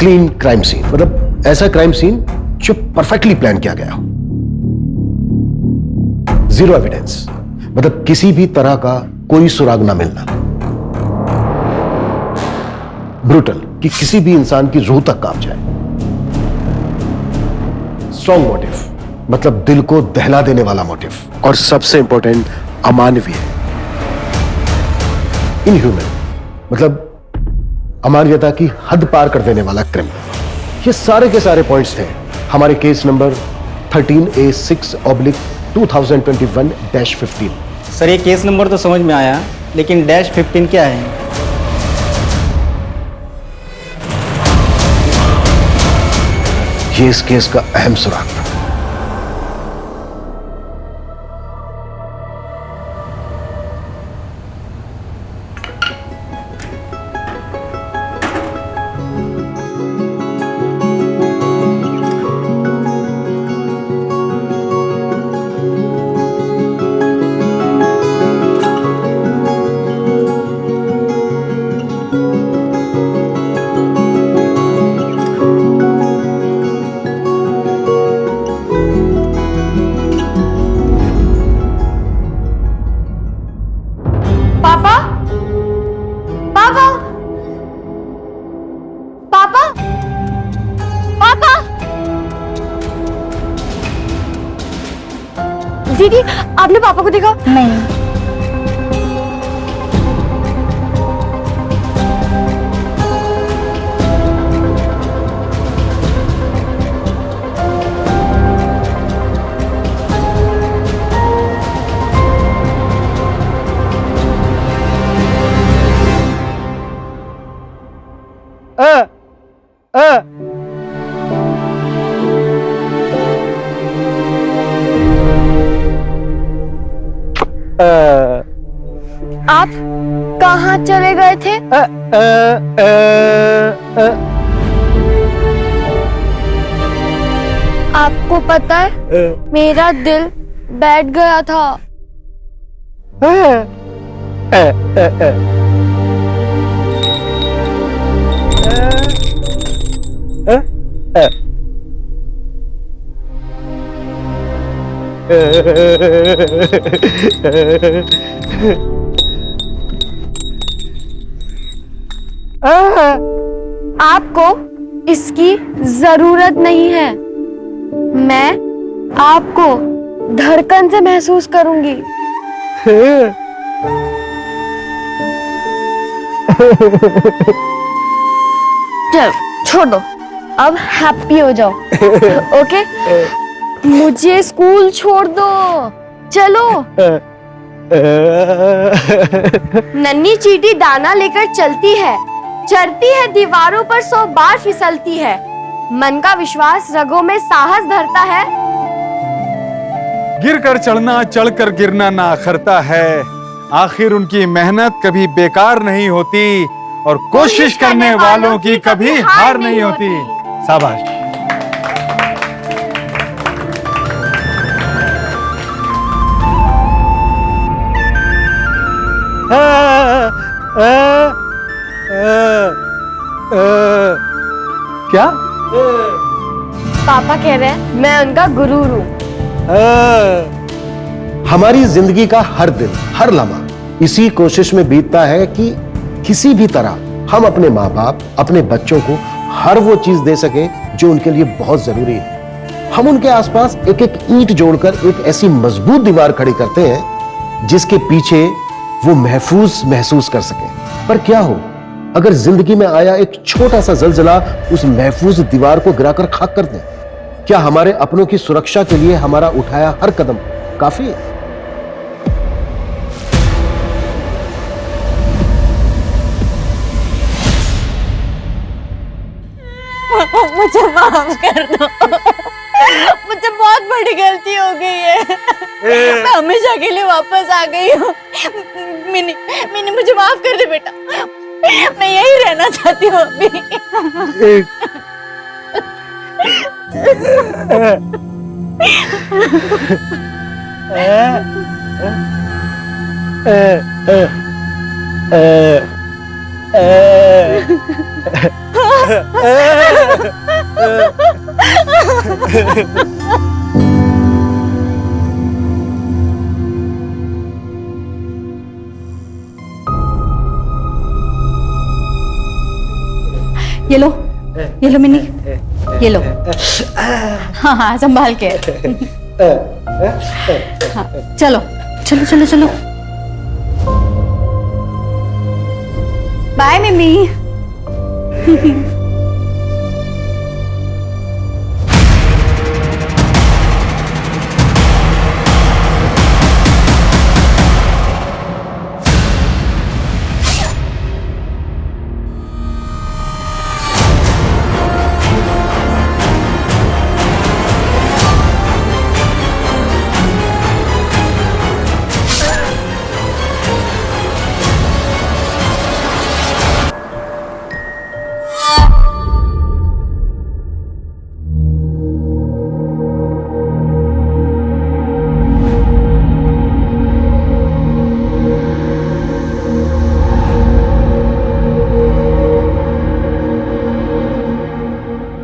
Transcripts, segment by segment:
Clean crime scene, मतलब ऐसा crime scene जो परफेक्टली प्लान किया गया हो। जीरो एविडेंस, मतलब किसी भी तरह का कोई सुराग ना मिलना। ब्रूटल, कि किसी भी इंसान की रूह तक कांप जाए। स्ट्रॉन्ग मोटिव, मतलब दिल को दहला देने वाला मोटिव। और सबसे इंपॉर्टेंट, अमानवीय। इनह्यूमन, मतलब अमानवीयता की हद पार कर देने वाला क्रिमिनल। ये सारे के सारे पॉइंट्स थे हमारे केस नंबर 13A6/2021-15। सर ये केस नंबर तो समझ में आया, लेकिन -15 क्या है? ये इस केस का अहम सुराग था। पापा, पापा, पापा, पापा। दीदी, आपने पापा को देखा? नहीं। आप कहाँ चले गए थे? आपको पता है, मेरा दिल बैठ गया था। आपको इसकी जरूरत नहीं है। मैं आपको धड़कन से महसूस करूंगी। चलो छोड़ दो, अब हैप्पी हो जाओ। ओके, मुझे स्कूल छोड़ दो, चलो। नन्ही चींटी दाना लेकर चलती है, चढ़ती है दीवारों पर 100 बार फिसलती है। मन का विश्वास रगों में साहस भरता है। गिर कर चढ़ना, चढ़कर गिरना ना अखरता है। आखिर उनकी मेहनत कभी बेकार नहीं होती और कोशिश करने वालों की कभी हार नहीं होती। शाबाश। क्या? पापा कह रहे हैं मैं उनका गुरु हूँ। हमारी जिंदगी का हर दिन, हर लम्हा इसी कोशिश में बीतता है कि किसी भी तरह हम अपने माँ बाप, अपने बच्चों को हर वो चीज दे सके जो उनके लिए बहुत जरूरी है। हम उनके आसपास एक एक ईंट जोड़कर एक ऐसी मजबूत दीवार खड़ी करते हैं जिसके पीछे वो महफूज महसूस कर सके। पर क्या हो अगर जिंदगी में आया एक छोटा सा जलजला उस महफूज दीवार को गिराकर खाक कर दे? क्या हमारे अपनों की सुरक्षा के लिए हमारा उठाया हर कदम काफी है? मुझे माफ कर दो, मुझसे बहुत बड़ी गलती हो गई है। मैं हमेशा के लिए वापस आ गई हूँ। मिनी मिनी मुझे माफ कर दे बेटा, मैं यही रहना चाहती हूँ अभी। ये लो मिनी, ये लो। हाँ हाँ संभाल के। हाँ, चलो चलो चलो चलो। बाय मिमी।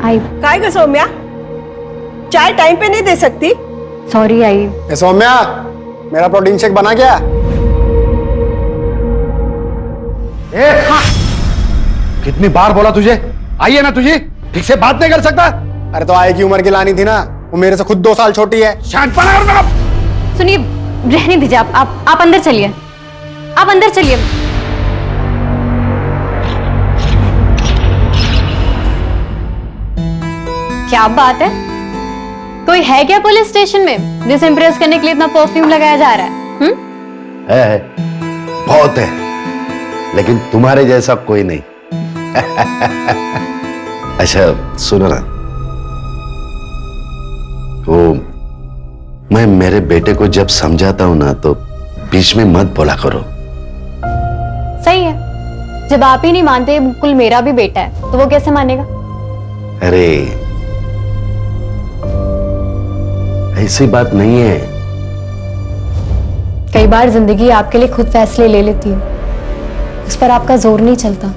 आई काय ग सौम्या, चाय टाइम पे नहीं दे सकती? Sorry I. ए सौम्या, मेरा प्रोटीन शेक बना क्या? कितनी बार बोला तुझे, आइए ना तुझे, ठीक से बात नहीं कर सकता? अरे तो आए की उम्र की लानी थी ना, वो मेरे से खुद 2 साल छोटी है। शांतपना करना। सुनिए, रहने दीजिए, आप अंदर चलिए, आप अंदर चलिए। क्या बात है, कोई है क्या पुलिस स्टेशन में जिसे इम्प्रेस करने के लिए इतना परफ्यूम लगाया जा रहा है? है, बहुत है, लेकिन तुम्हारे जैसा कोई नहीं। अच्छा सुनो ना, वो मैं मेरे बेटे को जब समझाता हूं ना तो बीच में मत बोला करो। सही है, जब आप ही नहीं मानते बिल्कुल मेरा भी बेटा है तो वो कैसे मानेगा? अरे ऐसी बात नहीं है। कई बार जिंदगी आपके लिए खुद फैसले ले लेती है, उस पर आपका जोर नहीं चलता।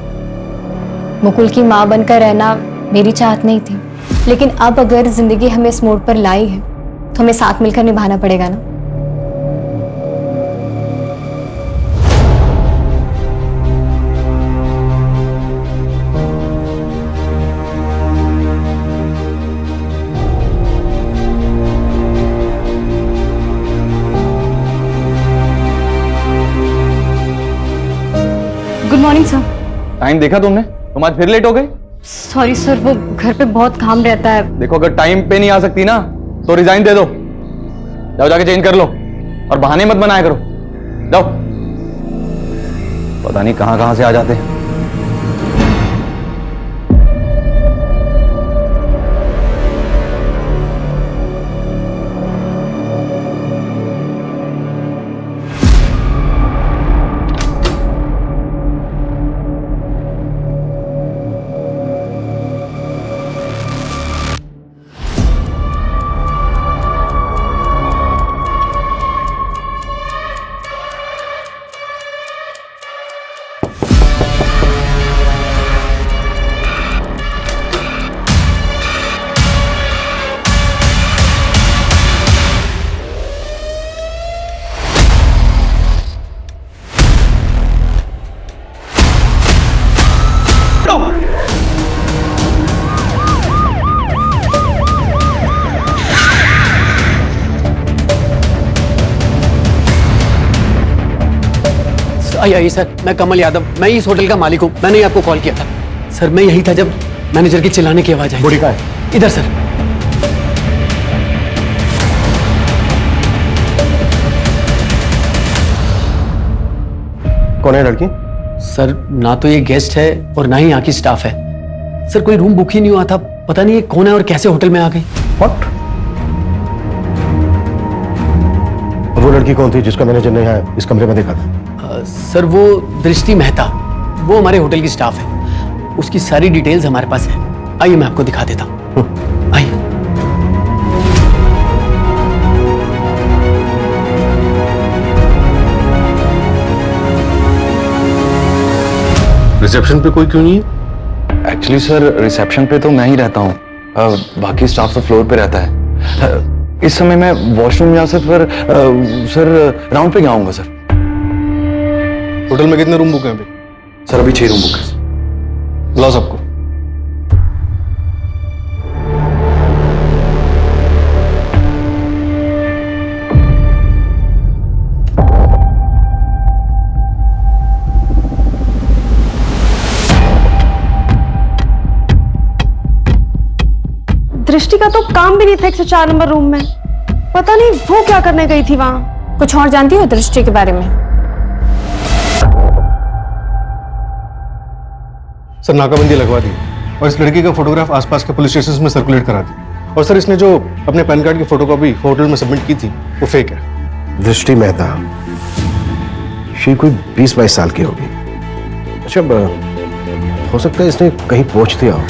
मुकुल की मां बनकर रहना मेरी चाहत नहीं थी, लेकिन अब अगर जिंदगी हमें इस मोड़ पर लाई है तो हमें साथ मिलकर निभाना पड़ेगा ना। Good morning sir. टाइम देखा तुमने? तुम आज फिर लेट हो गई। सॉरी सर, वो घर पे बहुत काम रहता है। देखो अगर टाइम पे नहीं आ सकती ना तो रिजाइन दे दो, जाओ जाके चेंज कर लो और बहाने मत बनाया करो। जाओ, पता नहीं कहां कहां से आ जाते हैं। आइए सर, मैं कमल यादव, मैं इस होटल का मालिक हूँ। मैंने ही आपको कॉल किया था सर। मैं यही था जब मैनेजर की चिल्लाने की आवाज आई। बॉडी कहाँ है? इधर सर। कौन है लड़की? सर ना तो ये गेस्ट है और ना ही यहाँ की स्टाफ है सर। कोई रूम बुक ही नहीं हुआ था, पता नहीं ये कौन है और कैसे होटल में आ गई। What? वो लड़की कौन थी जिसका मैनेजर ने यहाँ इस कमरे में देखा था? सर वो दृष्टि मेहता, वो हमारे होटल की स्टाफ है। उसकी सारी डिटेल्स हमारे पास है। आइए मैं आपको दिखा देता हूँ, आइए। रिसेप्शन पे कोई क्यों नहीं है? एक्चुअली सर रिसेप्शन पे तो मैं ही रहता हूँ, बाकी स्टाफ तो फ्लोर पे रहता है। इस समय मैं वॉशरूम या सर राउंड पे गया हूँगा सर। होटल में कितने रूम बुक हैं अभी? सर अभी 6 रूम बुक है। बुलाओ सबको। दृष्टि का तो काम भी नहीं था 104 नंबर रूम में। पता नहीं वो क्या करने गई थी वहां। कुछ और जानती हो दृष्टि के बारे में? सर नाकाबंदी लगवा दी और इस लड़की का फोटोग्राफ आसपास के पुलिस स्टेशन में सर्कुलेट करा दी। और सर इसने जो अपने पैन कार्ड की फोटोकॉपी होटल में सबमिट की थी वो फेक है। दृष्टि मेहता, ये कोई 20-22 साल की होगी। अच्छा, हो सकता है इसने कहीं पहुंच दिया हो।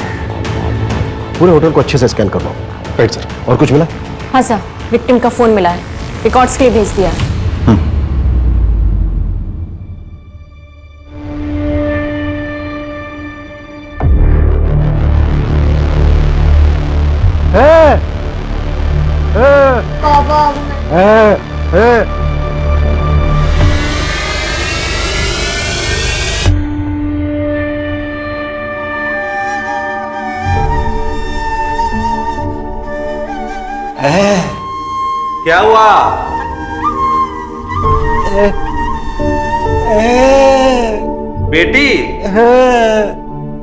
पूरे होटल को अच्छे से स्कैन करवाओ। Right sir. और कुछ मिला? हाँ सर, विक्टिम का फोन मिला है, रिकॉर्ड्स के लिए भेज दिया। क्या हुआ? बेटी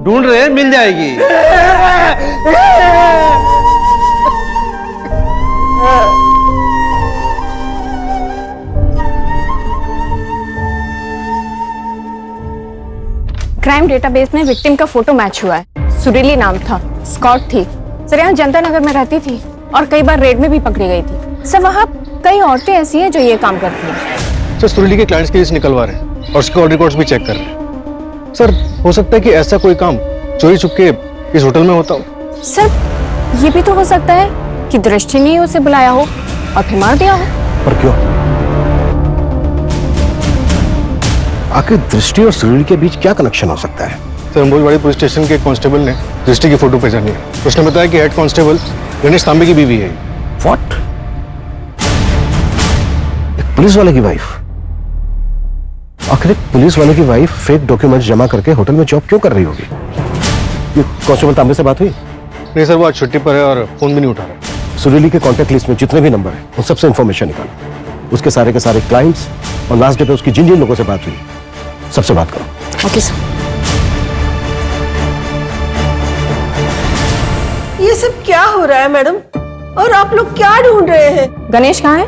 ढूंढ रहे हैं, मिल जाएगी। क्राइम डेटाबेस में विक्टिम का फोटो मैच हुआ है। सुरीली नाम था, स्कॉट थी। सर यहाँ जनता नगर में रहती थी और कई बार रेड में भी पकड़ी गई थी। सर वहाँ कई औरतें ऐसी हैं जो ये काम करती हैं। सर सुरीली के क्लाइंट्स की लिस्ट निकलवा रहे हैं और उसके कॉल रिकॉर्ड्स भी चेक कर रहे हैं। सर हो सकता है कि ऐसा कोई काम चोरी छुपके इस होटल में होता हो। सर ये भी तो हो सकता है कि दृष्टि ने उसे बुलाया हो और फिर मार दिया हो। पर क्यों? आखिर दृष्टि और सुरीली के बीच क्या कनेक्शन हो सकता है? सर अंबोजवाड़ी पुलिस स्टेशन के कांस्टेबल ने दृष्टि की फोटो पहचानी है। उसने बताया कि हेड कांस्टेबल गणेश तांबे की बीवी है। व्हाट? एक पुलिस वाले की वाइफ? आखिर एक पुलिस वाले की वाइफ फेक डॉक्यूमेंट्स जमा करके होटल में जॉब क्यों कर रही होगी? ये कांस्टेबल तांबे से बात हुई? नहीं सर, वो आज छुट्टी पर है और फोन भी नहीं उठा रहा। सुरीली के कांटेक्ट लिस्ट में जितने भी नंबर हैं उन सबसे इंफॉर्मेशन निकालो। उसके सारे के सारे क्लाइंट्स और लास्ट डे पे उसकी जिन जिन लोगों से बात हुई सबसे बात करो। Okay sir. ये सब क्या हो रहा है मैडम? और आप लोग क्या ढूंढ रहे हैं? गणेश कहाँ है?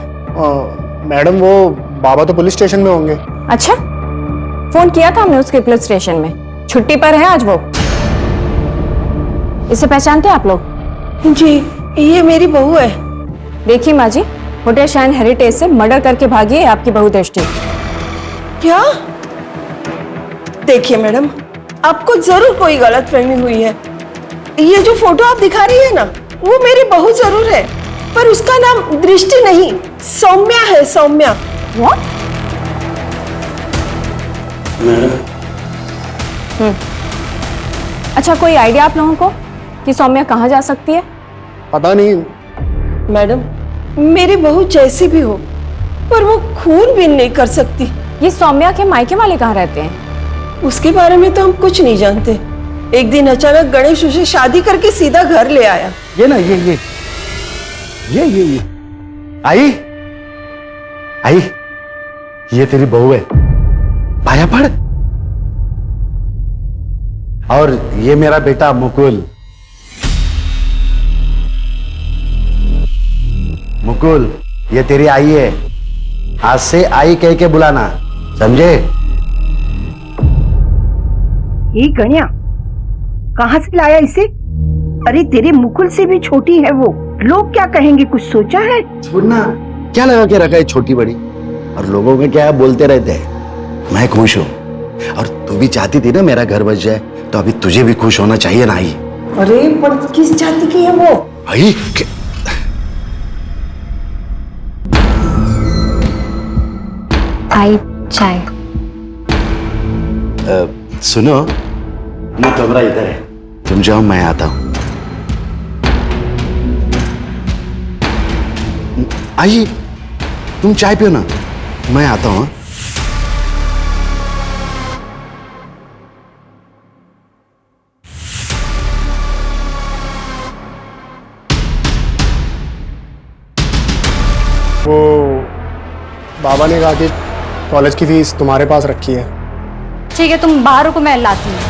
मैडम वो बाबा तो पुलिस स्टेशन में होंगे। अच्छा, फोन किया था हमने उसके पुलिस स्टेशन में। छुट्टी पर है आज वो। इसे पहचानते हैं आप लोग? जी, ये मेरी बहू है। देखिए माँ जी, होटल शाइन हेरिटेज से मर्डर करके भागी है आपकी बहू दृष्टि। क्या? देखिए मैडम, आपको जरूर कोई गलतफहमी हुई है। ये जो फोटो आप दिखा रही है ना, वो मेरी बहू जरूर है, पर उसका नाम दृष्टि नहीं, सौम्या है। सौम्या। What? अच्छा, कोई आइडिया आप लोगों को कि सौम्या कहाँ जा सकती है? पता नहीं मैडम, मेरी बहू जैसी भी हो, पर वो खून भी नहीं कर सकती। ये सौम्या के मायके वाले कहाँ रहते हैं? उसके बारे में तो हम कुछ नहीं जानते। एक दिन अचानक गणेश उसे शादी करके सीधा घर ले आया। ये ना ये आई आई, ये तेरी बहू है, पाया पड़। और ये मेरा बेटा मुकुल। मुकुल, ये तेरी आई है। आज से आई कह के बुलाना, समझे? ये गणिया कहाँ से लाया इसे? अरे तेरे मुकुल से भी छोटी है वो। लोग क्या कहेंगे, कुछ सोचा है? छोड़ना, क्या लगा के रखा है छोटी बड़ी, और लोगों में क्या बोलते रहते हैं। मैं खुश हूं, और तू भी चाहती थी ना मेरा घर बच जाए, तो अभी तुझे भी खुश होना चाहिए ना। आई, अरे पर किस जाति की है वो? आई आई चाय। सुनो, ये कमरा इधर है, तुम जाओ, मैं आता हूं। आइए, तुम चाय पियो ना, मैं आता हूं। वो बाबा ने कहा कि कॉलेज की फीस तुम्हारे पास रखी है। ठीक है, तुम बाहर रुको, मैं लाती हूँ।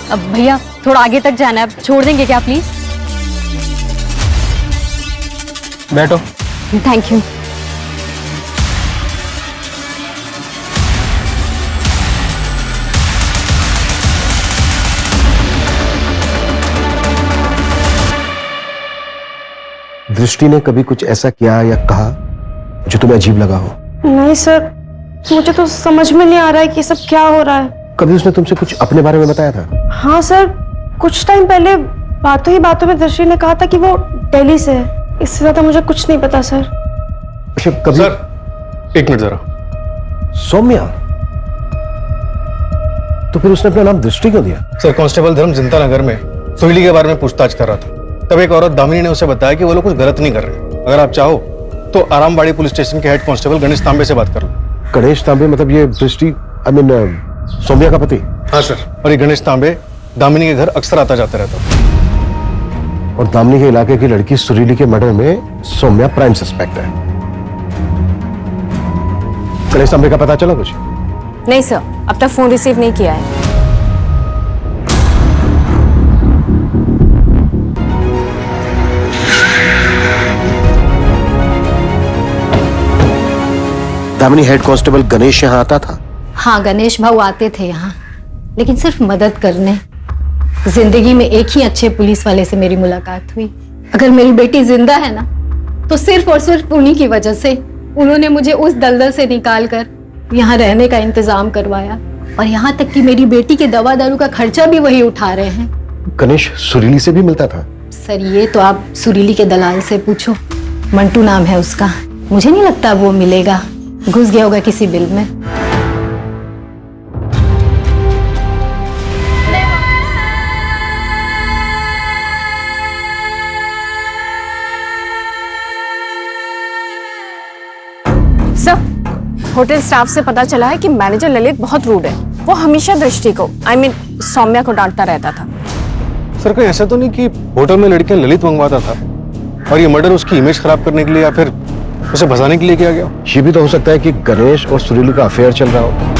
अब भैया थोड़ा आगे तक जाना है, अब छोड़ देंगे क्या प्लीज? बैठो। Thank you. दृष्टि ने कभी कुछ ऐसा किया या कहा जो तुम्हें अजीब लगा हो? नहीं सर, मुझे तो समझ में नहीं आ रहा है कि सब क्या हो रहा है। कभी उसने तुमसे कुछ अपने बारे में बताया था? हाँ सर, कुछ टाइम पहले बातों ही बातों में दृष्टि ने कहा था कि वो दिल्ली से है। इससे ज्यादा मुझे कुछ नहीं पता सर। अच्छा, कभी? सर, एक मिनट जरा। सौम्या? तो फिर उसने अपना नाम दृष्टि क्यों दिया? सर, कांस्टेबल धर्म जनता नगर में सुरीली के बारे में पूछताछ कर रहा था, तब एक औरत दामिनी ने उसे बताया कि वो लोग कुछ गलत नहीं कर रहे। अगर आप चाहो तो आरामबाड़ी पुलिस स्टेशन के हेड कांस्टेबल गणेश तांबे से बात कर लो। गणेश तांबे मतलब ये दृष्टि, आई मीन सौम्या का पति? हाँ सर, और ये गणेश तांबे दामिनी के घर अक्सर आता जाता रहता। और दामिनी के इलाके की लड़की सुरीली के मर्डर में सौम्या प्राइम सस्पेक्ट है। गणेश तांबे का पता चला कुछ? नहीं सर, अब तक फोन रिसीव नहीं किया है। दामिनी हेड कांस्टेबल गणेश यहाँ आता था? हाँ, गणेश भाऊ आते थे यहाँ, लेकिन सिर्फ मदद करने। जिंदगी में एक ही अच्छे पुलिस वाले से मेरी मुलाकात हुई। अगर मेरी बेटी जिंदा है ना, तो सिर्फ और सिर्फ उन्हीं की वजह से। उन्होंने मुझे उस दलदल से निकाल कर यहाँ रहने का इंतजाम करवाया, और यहाँ तक कि मेरी बेटी के दवा दारू का खर्चा भी वही उठा रहे हैं। गणेश सुरीली से भी मिलता था? सर, ये तो आप सुरीली के दलाल से पूछो। मंटू नाम है उसका। मुझे नहीं लगता वो मिलेगा, घुस गया होगा किसी बिल में। सर, होटल स्टाफ से पता चला है कि मैनेजर ललित बहुत रूड है। वो हमेशा दृष्टि को, आई मीन सौम्या को डांटता रहता था। सर, कहीं ऐसा तो नहीं कि होटल में लड़कियां ललित मंगवाता था और ये मर्डर उसकी इमेज खराब करने के लिए या फिर उसे भगाने के लिए किया गया? ये भी तो हो सकता है कि गणेश और सुरीली का अफेयर चल रहा हो।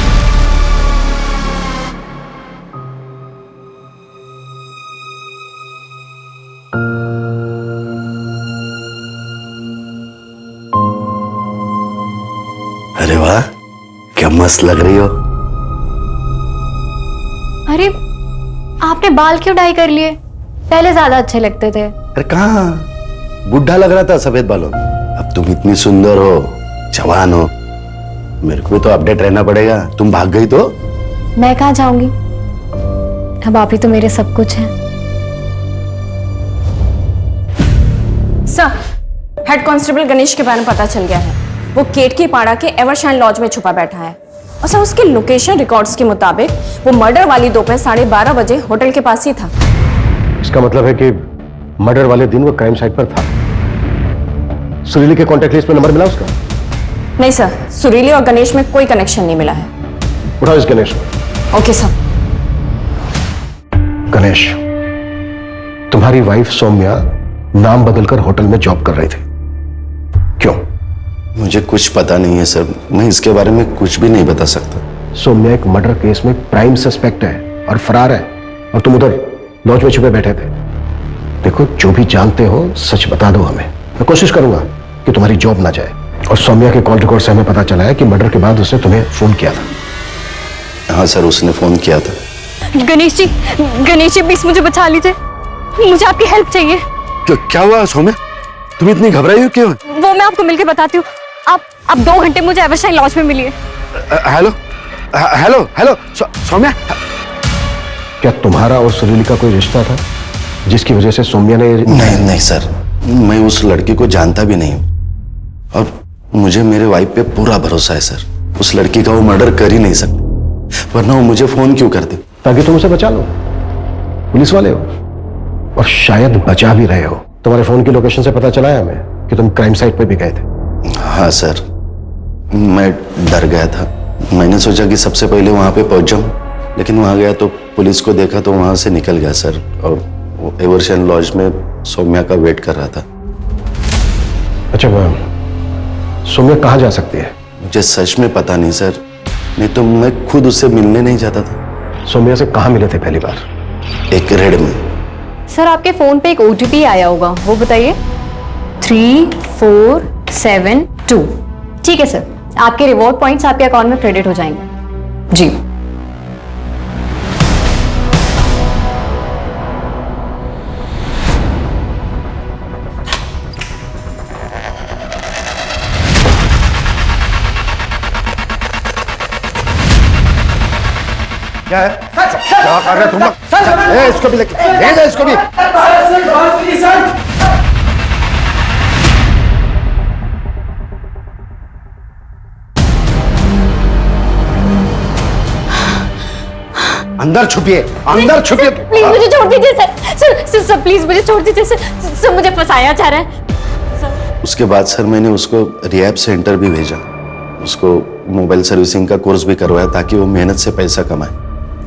अरे वाह, क्या मस्त लग रही हो। अरे, आपने बाल क्यों डाई कर लिए? पहले ज्यादा अच्छे लगते थे। अरे कहाँ, बुढ़ा लग रहा था सफेद बालों में। अब तुम इतनी सुंदर हो, जवान हो, मेरे को भी तो अपडेट रहना पड़ेगा। तुम भाग गई तो? मैं कहाँ जाऊंगी? अब आप ही तो मेरे सब कुछ हैं। सर, हेड कांस्टेबल गणेश के बारे में पता चल गया है। वो केतकी पाड़ा के एवरशाइन लॉज में छुपा बैठा है। और सर, उसके लोकेशन रिकॉर्ड्स के मुताबिक वो मर्डर वाली दोपहर 12:30 बजे होटल के पास ही था। इसका मतलब है कि मर्डर वाले दिन वो क्राइम साइट पर था। सुरीली के कॉन्टैक्ट लिस्ट में नंबर मिला उसका? नहीं सर, सुरीली और गणेश में कोई कनेक्शन नहीं मिला है। उठाओ इस गणेश को। Okay sir. गणेश, तुम्हारी वाइफ सौम्या नाम बदलकर होटल में जॉब कर रही थी। क्यों? मुझे कुछ पता नहीं है सर, मैं इसके बारे में कुछ भी नहीं बता सकता। सौम्या एक मर्डर केस में प्राइम सस्पेक्ट है और फरार है, और तुम उधर लॉज में छुपे बैठे थे। देखो, जो भी जानते हो सच बता दो हमें। मैं कोशिश करूंगा कि तुम्हारी जॉब ना जाए। और सौम्या के कॉल रिकॉर्ड से हमें पता चला है कि मर्डर के बाद उसने तुम्हें फोन किया था। हाँ सर, उसने फोन किया था। गणेश जी प्लीज मुझे बचा लीजिए, मुझे आपकी हेल्प चाहिए। क्या हुआ सौम्या? तुम इतनी घबराई हो क्यों? वो मैं आपको मिलके बताती हूँ। आप 2 घंटे मुझे एवरशाइन लॉज में मिलिए। हेलो हेलो हेलो सौम्या, क्या तुम्हारा और सुरीली का कोई रिश्ता था जिसकी वजह से सौम्या ने? नहीं सर, मैं उस लड़की को जानता भी नहीं हूँ, और मुझे मेरे वाइफ पे पूरा भरोसा है सर। उस लड़की का वो मर्डर कर ही नहीं सकती, वरना वो मुझे फोन क्यों करती? ताकि तुम उसे बचा लो। पुलिस वाले हो और शायद बचा भी रहे हो। तुम्हारे फोन की लोकेशन से पता चला है हमें कि तुम क्राइम साइट पे भी गए थे। हाँ सर, मैं डर गया था। मैंने सोचा कि सबसे पहले वहां पे पहुंच जाऊं, लेकिन वहां गया तो पुलिस को देखा तो वहां से निकल गया सर, और एवरशाइन लॉज में सौम्या का वेट कर रहा था। अच्छा, सौम्या कहाँ जा सकती है? मुझे सच में पता नहीं सर, नहीं तो मैं खुद उससे मिलने नहीं जाता था। सौम्या से कहाँ मिले थे पहली बार? एक रेड में। सर, आपके फोन पे एक OTP आया होगा, वो बताइए। 3472। ठीक है सर, आपके रिवॉर्ड पॉइंट्स आपके अकाउंट में क्रेडिट हो जाएंगे। जी। क्या है? क्या कर रहे तुम लोग? इसको भी लेके ले जा, इसको भी। अंदर छुपिए, अंदर छुपिए। प्लीज मुझे छोड़ दीजिए सर प्लीज मुझे छोड़ दीजिए सर मुझे फंसाया जा रहा है। उसके बाद सर मैंने उसको रिहैब सेंटर भी भेजा, उसको मोबाइल सर्विसिंग का कोर्स भी करवाया ताकि वो मेहनत से पैसा कमाए।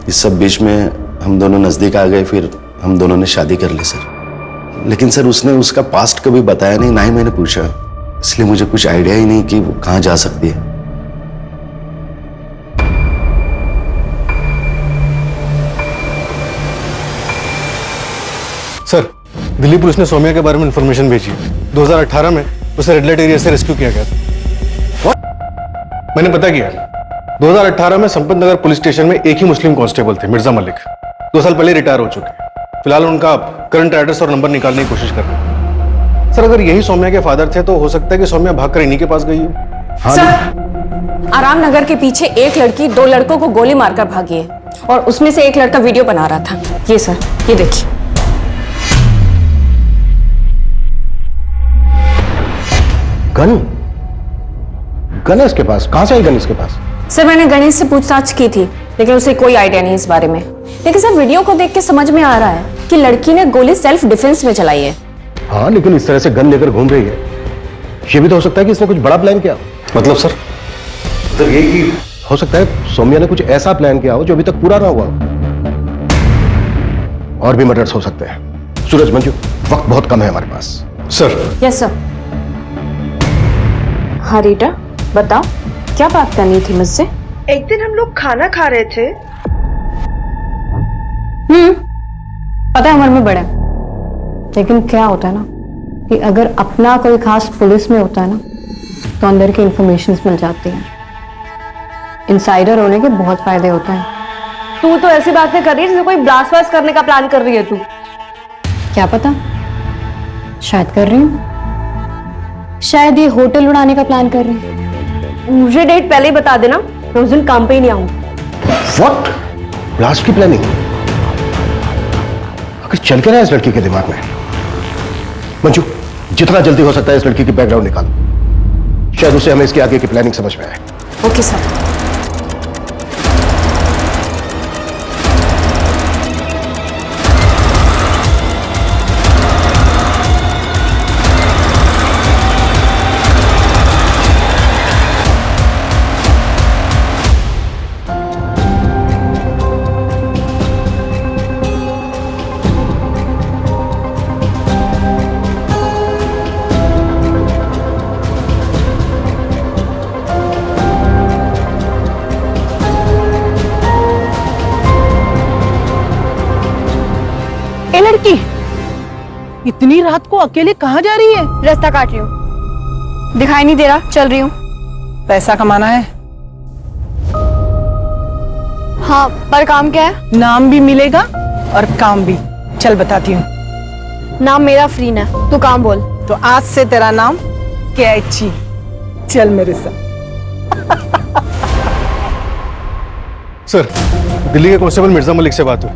इस सब बीच में हम दोनों नजदीक आ गए, फिर हम दोनों ने शादी कर ली सर। लेकिन सर उसने उसका पास्ट कभी बताया नहीं, ना ही मैंने पूछा, इसलिए मुझे कुछ आइडिया ही नहीं कि वो कहाँ जा सकती है। सर, दिल्ली पुलिस ने सौम्या के बारे में इंफॉर्मेशन भेजी है। 2018 में उसे रेड लाइट एरिया से रेस्क्यू किया गया था। मैंने पता किया, 2018 में संपत नगर पुलिस स्टेशन में एक ही मुस्लिम कांस्टेबल थे, मिर्जा मलिक। 2 साल पहले रिटायर हो चुके हैं। फिलहाल उनका करंट एड्रेस और नंबर निकालने की कोशिश कर रहे हैं। सर, अगर यही सौम्या के फादर थे तो हो सकता है कि सौम्या भागकर इन्हीं के पास गई हो। हाँ, सर, आराम नगर के पीछे एक लड़की 2 लड़कों को गोली मारकर भागी है, और उसमें से एक लड़का वीडियो बना रहा था। ये सर, ये देखिए। गन है इसके पास? कहां से आई गन इसके पास? सर, मैंने गणेश से पूछताछ की थी, लेकिन उसे कोई आइडिया नहीं इस बारे में। लेकिन सर, वीडियो को देख के समझ में आ रहा है कि लड़की ने गोली सेल्फ डिफेंस में चलाई है। हाँ, लेकिन इस तरह से गन लेकर घूम रही है, ये भी तो हो सकता है कि इसने कुछ बड़ा प्लान किया। मतलब सर? मतलब ये कि हो सकता है सौम्या ने कुछ ऐसा प्लान किया हो जो अभी तक पूरा ना हुआ हो। और भी मर्डर्स हो सकते हैं। सूरज, मंजू, वक्त बहुत कम है हमारे पास। सर। Yes sir. हाँ रीटा, बताओ क्या बात करनी थी मुझसे? एक दिन हम लोग खाना खा रहे थे। पता है उम्र में बड़े, लेकिन क्या होता है ना कि अगर अपना कोई खास पुलिस में होता है ना तो अंदर की इंफॉर्मेशन मिल जाती है। इनसाइडर होने के बहुत फायदे होते हैं। तू तो ऐसी बातें कर रही है जैसे कोई ब्लास्ट वास्ट करने का प्लान कर रही है तू। क्या पता, शायद कर रही हूँ, शायद ये होटल उड़ाने का प्लान कर रही है। मुझे डेट पहले ही बता देना, मैं उस दिन काम पे ही नहीं आऊंगी। व्हाट? ब्लास्ट की प्लानिंग? अगर चल के रहा है इस लड़की के दिमाग में। मंजू, जितना जल्दी हो सकता है इस लड़की की बैकग्राउंड निकालो, शायद उसे हमें इसके आगे की प्लानिंग समझ में आए। Okay sir. लड़की इतनी रात को अकेले कहाँ जा रही है? रास्ता काट रही हूँ, दिखाई नहीं दे रहा, चल रही हूँ। पैसा कमाना है? हाँ, पर काम क्या है? नाम भी मिलेगा और काम भी। चल बताती हूँ। नाम मेरा फ्रीन है, तू काम बोल। तो आज से तेरा नाम कैची। चल मेरे साथ। सर, दिल्ली के कांस्टेबल मिर्जा मलिक से बात हुई।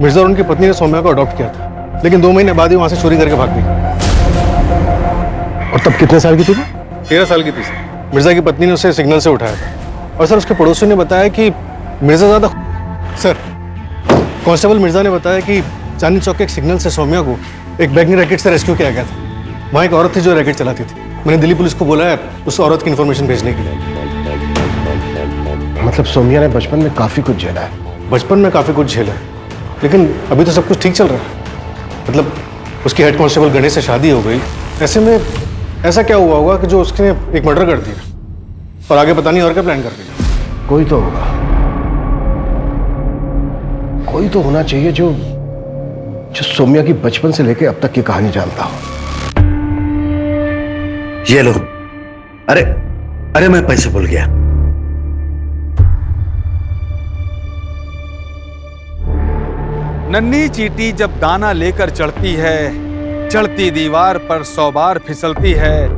मिर्जा और उनकी पत्नी ने सौम्या को अडॉप्ट किया था, लेकिन 2 महीने बाद ही वहां से चोरी करके भाग गई। और तब कितने साल की थी वो? 13 साल की थी सर। मिर्जा की पत्नी ने उसे सिग्नल से उठाया था। और सर, उसके पड़ोसियों ने बताया कि मिर्जा ज्यादा सर कांस्टेबल मिर्जा ने बताया कि चांदनी चौक के एक सिग्नल से सौम्या को एक बैंकिंग रैकेट से रेस्क्यू किया गया था। वहाँ एक औरत थी जो रैकेट चलाती थी। मैंने दिल्ली पुलिस को बोला है उस औरत की इन्फॉर्मेशन भेजने के लिए। मतलब सौम्या ने बचपन में काफी कुछ झेला है। बचपन में काफी कुछ झेला है, लेकिन अभी तो सब कुछ ठीक चल रहा है। मतलब उसकी हेड कांस्टेबल गणेश से शादी हो गई। ऐसे में ऐसा क्या हुआ होगा कि जो उसने एक मर्डर कर दिया और आगे पता नहीं और क्या प्लान कर रही। कोई तो होगा, कोई तो होना चाहिए जो सौम्या की बचपन से लेकर अब तक की कहानी जानता हो। ये लो। अरे अरे मैं पैसे भूल गया। नन्ही चींटी जब दाना लेकर चढ़ती है, चढ़ती दीवार पर 100 बार फिसलती है।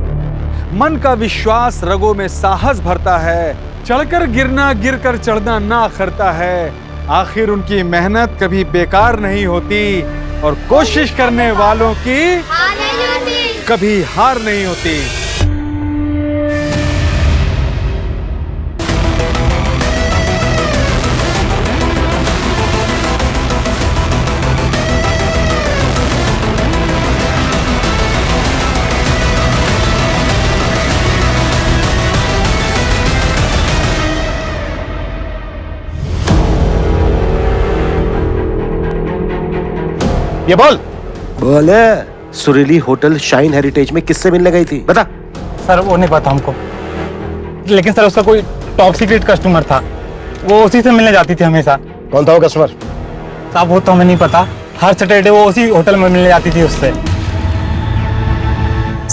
मन का विश्वास रगों में साहस भरता है, चढ़कर गिरना गिरकर चढ़ना ना खरता है। आखिर उनकी मेहनत कभी बेकार नहीं होती और कोशिश करने वालों की कभी हार नहीं होती। ये बोले सुरीली होटल शाइन हेरिटेज में किससे मिलने गई थी? बता। सर वो नहीं पता हमको, लेकिन सर उसका कोई टॉप सीक्रेट कस्टमर था, वो उसी से मिलने जाती थी हमेशा। कौन था वो कस्टमर? साहब वो तो हमें नहीं पता, हर सैटरडे वो उसी होटल में मिलने जाती थी उससे।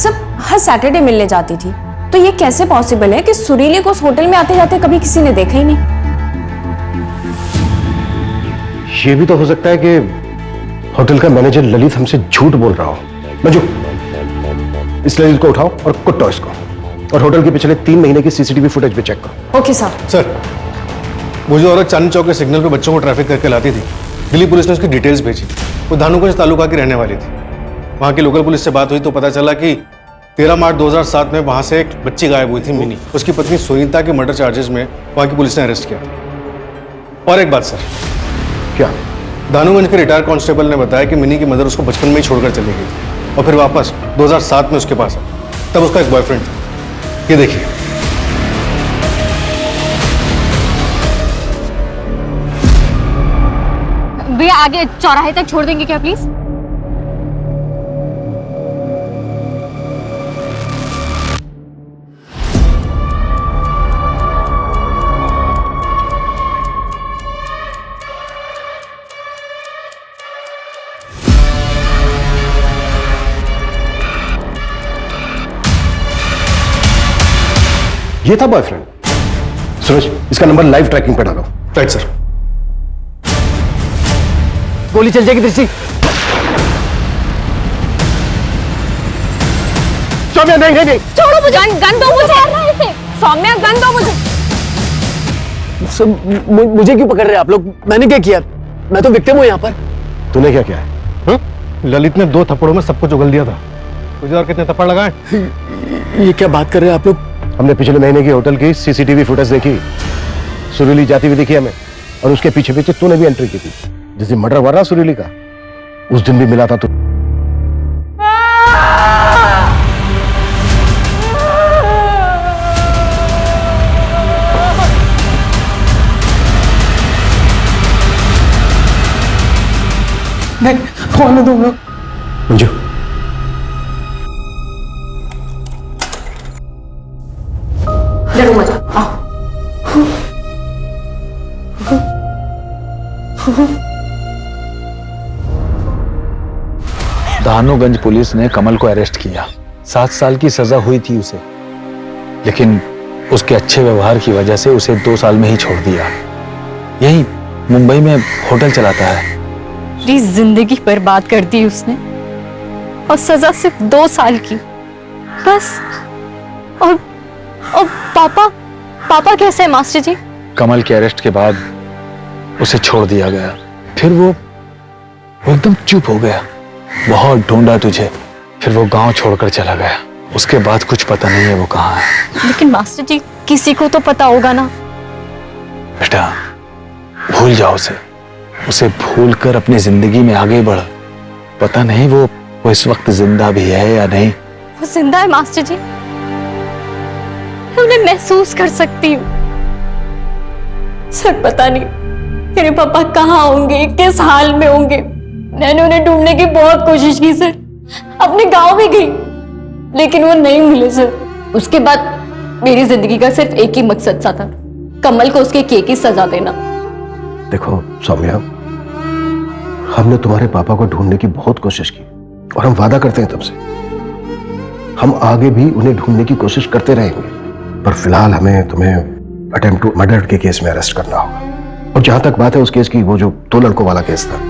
सब हर सैटरडे मिलने जाती थी, तो ये कैसे पॉसिबल है कि सुरीली को उस होटल में आते जाते कभी किसी ने देखा ही नहीं? ये भी तो हो सकता है कि होटल का मैनेजर ललित हमसे झूठ बोल रहा हो। मंजू, इस ललित को उठाओ और कुट्टो इसको, और होटल के पिछले 3 महीने की सीसीटीवी फुटेज भी चेक करो। Okay sir. सर, वो जो औरत चांदनी चौक के सिग्नल पे बच्चों को ट्रैफिक करके लाती थी, दिल्ली पुलिस ने उसकी डिटेल्स भेजी। वो धानुगंज तालुका की रहने वाली थी। वहाँ की लोकल पुलिस से बात हुई तो पता चला कि 13 मार्च 2007 में वहाँ से एक बच्ची गायब हुई थी, मिनी। उसकी पत्नी सुनीता के मर्डर चार्जेस में वहाँ की पुलिस ने अरेस्ट किया। और एक बात सर, क्या? धानुगंज के रिटायर्ड कांस्टेबल ने बताया कि मिनी की मदर उसको बचपन में ही छोड़कर चली गई और फिर वापस 2007 में उसके पास आई। तब उसका एक बॉयफ्रेंड था। ये देखिए। भैया आगे चौराहे तक छोड़ देंगे क्या प्लीज? ये था बॉयफ्रेंड? सूरज, इसका नंबर लाइव ट्रैकिंग पे डालो। Right sir. गोली चल जाएगी दृष्टि। सौम्या नहीं नहीं नहीं, छोड़ो मुझे, गन दो मुझे। सौम्या गन दो मुझे। मुझे क्यों पकड़ रहे हैं आप लोग? मैंने क्या किया? मैं तो विक्टिम हूँ यहाँ पर। तूने क्या किया है? ललित ने 2 थप्पड़ों में सब कुछ उगल दिया था। तुझे और कितने थप्पड़ लगाए? ये क्या बात कर रहे हैं आप लोग? हमने पिछले महीने की होटल की सीसीटीवी फुटेज देखी। सुरीली जाती हुई दिखी हमें, और उसके पीछे पीछे तूने भी एंट्री की थी। जिस दिन मर्डर हुआ ना सुरीली का, उस दिन भी मिला था तू। नहीं, होने दो। मंजू, डरो मत, आओ। भानुगंज पुलिस ने कमल को अरेस्ट किया। 7 साल की सजा हुई थी उसे, लेकिन उसके अच्छे व्यवहार की वजह से उसे 2 साल में ही छोड़ दिया। यही मुंबई में होटल चलाता है। मेरी जिंदगी बर्बाद कर दी उसने, और सजा सिर्फ 2 साल की बस। और पापा कैसे है मास्टर जी? कमल के अरेस्ट के बाद उसे छोड़ दिया गया। फिर वो एकदम चुप हो गया। बहुत ढूंढा तुझे, फिर वो गांव छोड़कर चला गया। उसके बाद कुछ पता नहीं है वो कहाँ है। लेकिन मास्टर जी, किसी को तो पता होगा ना। बेटा, भूल जाओ उसे भूल कर अपनी जिंदगी में आगे बढ़। पता नहीं वो इस वक्त जिंदा भी है या नहीं। वो जिंदा है मास्टर जी, मैं उन्हें महसूस कर सकती हूँ। सर पता नहीं मेरे पापा कहाँ होंगे, किस हाल में होंगे। मैंने उन्हें ढूंढने की बहुत कोशिश की सर, अपने गांव भी गई, लेकिन वो नहीं मिले सर। उसके बाद मेरी जिंदगी का सिर्फ एक ही मकसद सा था, कमल को उसके किए की सजा देना। देखो सौम्या, हमने तुम्हारे पापा को ढूंढने की बहुत कोशिश की, और हम वादा करते हैं तुमसे, हम आगे भी उन्हें ढूंढने की कोशिश करते रहेंगे। पर फिलहाल हमें तुम्हें अटेम्प्ट टू मर्डर के केस में अरेस्ट करना होगा। और जहां तक बात है उस केस की, वो जो 2 लड़कों वाला केस था,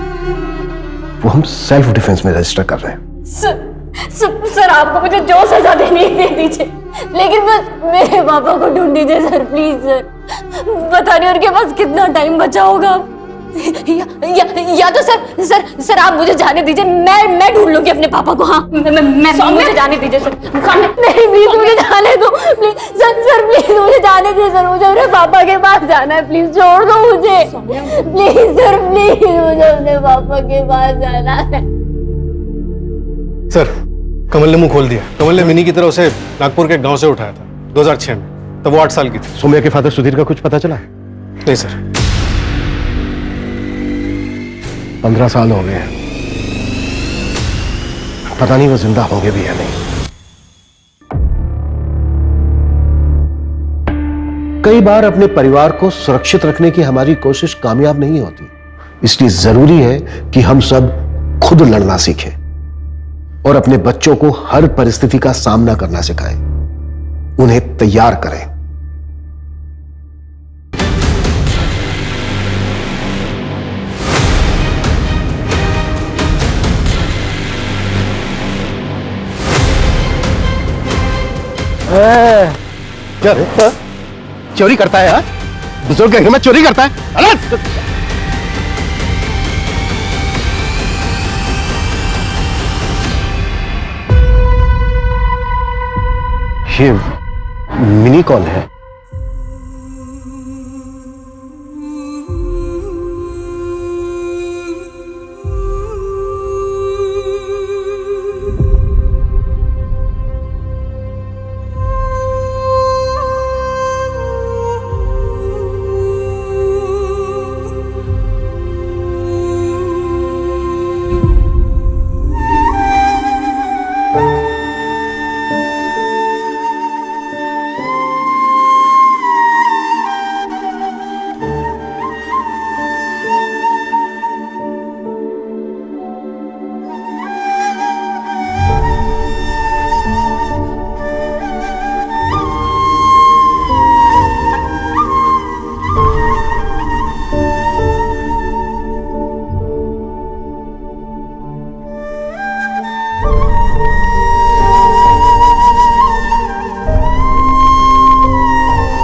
वो हम सेल्फ डिफेंस में रजिस्टर कर रहे हैं। सर आपको मुझे जो सजा देनी है दे दीजिए, लेकिन बस मेरे पापा को ढूंढ दीजिए सर, प्लीज सर। पता नहीं उनके पास कितना टाइम बचा होगा। या तो सर आप मुझे जाने दीजिए, मैं ढूंढ लूंगी अपने पापा को। हाँ, मुझे जाने दीजिए सर। नहीं प्लीज मुझे जाने दो, प्लीज सर प्लीज मुझे जाने दीजिए सर। मुझे अपने पापा के पास जाना है, प्लीज छोड़ दो मुझे। प्लीज सर, प्लीज मुझे अपने पापा के पास जाना है। सर, कमल ने मुंह खोल दिया। कमल ने मिनी की तरह उसे नागपुर के गांव से उठाया था 2006 में, तब वो 8 साल की थी। सौम्या के फादर सुधीर का कुछ पता चला? नहीं सर। 15 साल हो गए हैं, पता नहीं वो जिंदा होंगे भी या नहीं। कई बार अपने परिवार को सुरक्षित रखने की हमारी कोशिश कामयाब नहीं होती, इसलिए जरूरी है कि हम सब खुद लड़ना सीखें और अपने बच्चों को हर परिस्थिति का सामना करना सिखाएं, उन्हें तैयार करें। क्या रे? चोरी करता है यार? बुजुर्ग के घर में चोरी करता है? अलग! ये मिनी कौन है?